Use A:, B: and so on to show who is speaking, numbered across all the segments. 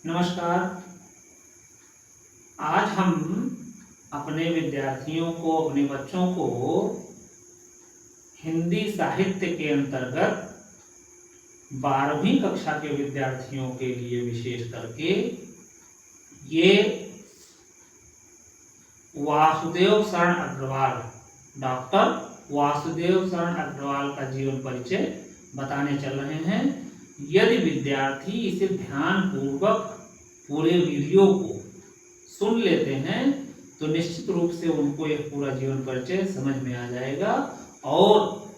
A: नमस्कार। आज हम अपने विद्यार्थियों को, अपने बच्चों को हिंदी साहित्य के अंतर्गत 12वीं कक्षा के विद्यार्थियों के लिए विशेष करके ये वासुदेव शरण अग्रवाल, डॉक्टर वासुदेव शरण अग्रवाल का जीवन परिचय बताने चल रहे हैं। यदि विद्यार्थी इसे ध्यानपूर्वक पूरे वीडियो को सुन लेते हैं तो निश्चित रूप से उनको यह पूरा जीवन परिचय समझ में आ जाएगा और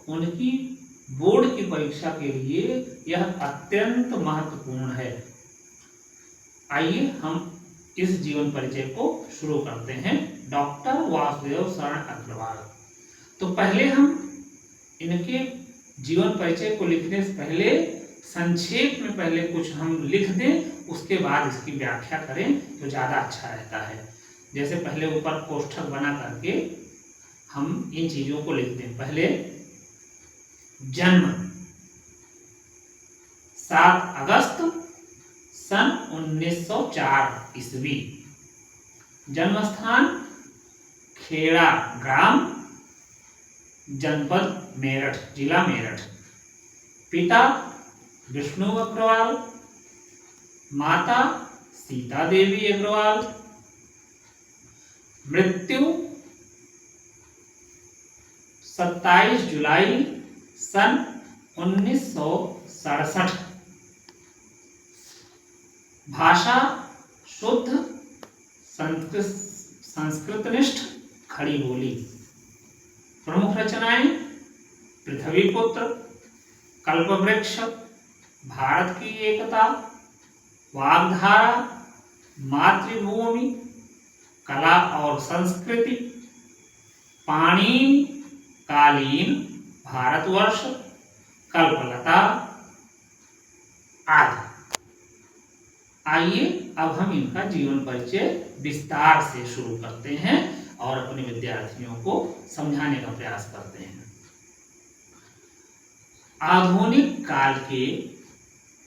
A: उनकी बोर्ड की परीक्षा के लिए यह अत्यंत महत्वपूर्ण है। आइए हम इस जीवन परिचय को शुरू करते हैं। डॉक्टर वासुदेव शरण अग्रवाल। तो पहले हम इनके जीवन परिचय को लिखने से पहले संक्षेप में पहले कुछ हम लिख दें, उसके बाद इसकी व्याख्या करें तो ज़्यादा अच्छा रहता है। जैसे पहले ऊपर कोष्ठक बना करके हम इन चीज़ों को लिख दें। पहले जन्म 7 अगस्त सन 1904 ईस्वी। जन्म स्थान खेड़ा ग्राम, जनपद मेरठ, जिला मेरठ। पिता विष्णु अग्रवाल, माता सीता देवी अग्रवाल। मृत्यु 27 जुलाई सन 1967। भाषा शुद्ध संस्कृतनिष्ठ खड़ी बोली। प्रमुख रचनाएं पृथ्वीपुत्र, कल्पवृक्ष, भारत की एकता, वाग्धारा, मातृभूमि, कला और संस्कृति, पाणिनि कालीन भारतवर्ष, कल्पलता आदि। आइए अब हम इनका जीवन परिचय विस्तार से शुरू करते हैं और अपने विद्यार्थियों को समझाने का प्रयास करते हैं। आधुनिक काल के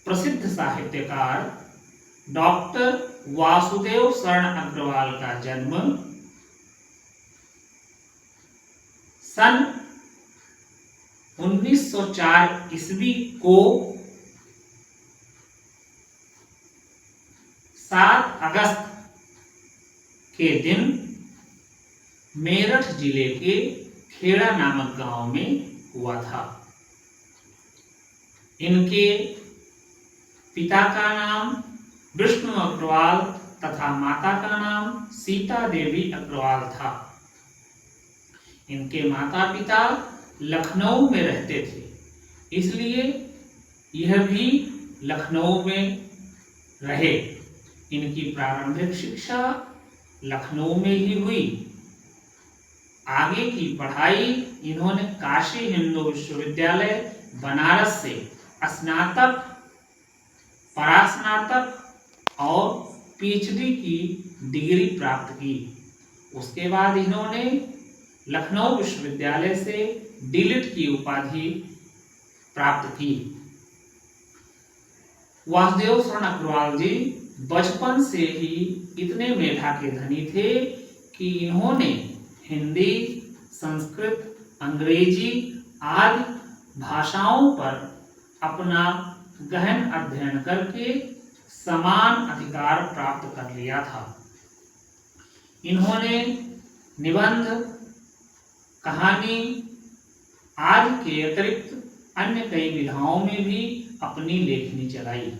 A: प्रसिद्ध साहित्यकार डॉक्टर वासुदेव शरण अग्रवाल का जन्म सन 1904 ईस्वी को 7 अगस्त के दिन मेरठ जिले के खेड़ा नामक गांव में हुआ था। इनके पिता का नाम विष्णु अग्रवाल तथा माता का नाम सीता देवी अग्रवाल था। इनके माता पिता लखनऊ में रहते थे, इसलिए यह भी लखनऊ में रहे। इनकी प्रारंभिक शिक्षा लखनऊ में ही हुई। आगे की पढ़ाई इन्होंने काशी हिंदू विश्वविद्यालय बनारस से स्नातक, परास्नातक और पीएचडी की डिग्री प्राप्त की। उसके बाद इन्होंने लखनऊ विश्वविद्यालय से डीलिट की उपाधि प्राप्त की। वासुदेव शरण अग्रवाल जी बचपन से ही इतने मेधा के धनी थे कि इन्होंने हिंदी, संस्कृत, अंग्रेजी आदि भाषाओं पर अपना गहन अध्ययन करके समान अधिकार प्राप्त कर लिया था। इन्होंने निबंध, कहानी आदि के अतिरिक्त अन्य कई विधाओं में भी अपनी लेखनी चलाई।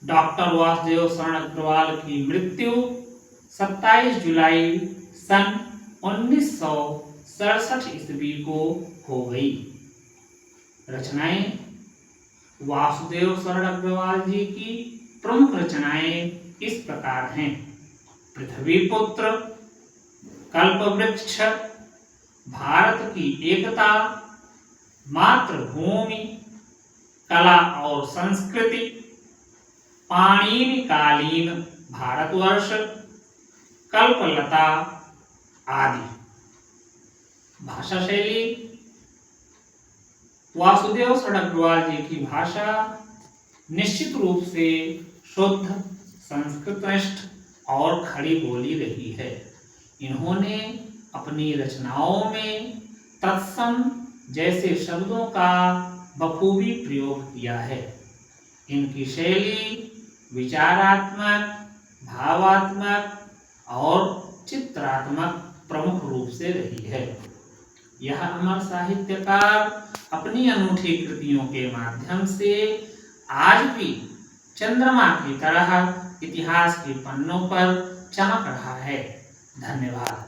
A: डॉक्टर वासुदेव शरण अग्रवाल की मृत्यु 27 जुलाई सन 1967 ईस्वी को हो गई। रचनाएं वासुदेव शरण अग्रवाल जी की प्रमुख रचनाएं इस प्रकार हैं। पृथ्वीपुत्र, कल्पवृक्ष, भारत की एकता, मातृभूमि, कला और संस्कृति, पाणिनि कालीन भारतवर्ष, कल्पलता आदि। भाषा शैली वासुदेव शरण अग्रवाल जी की भाषा निश्चित रूप से शुद्ध, संस्कृतनिष्ठ और खड़ी बोली रही है। इन्होंने अपनी रचनाओं में तत्सम जैसे शब्दों का बखूबी प्रयोग किया है। इनकी शैली विचारात्मक, भावात्मक और चित्रात्मक प्रमुख रूप से रही है। यह अमर साहित्यकार अपनी अनूठी कृतियों के माध्यम से आज भी चंद्रमा की तरह इतिहास के पन्नों पर चमक रहा है। धन्यवाद।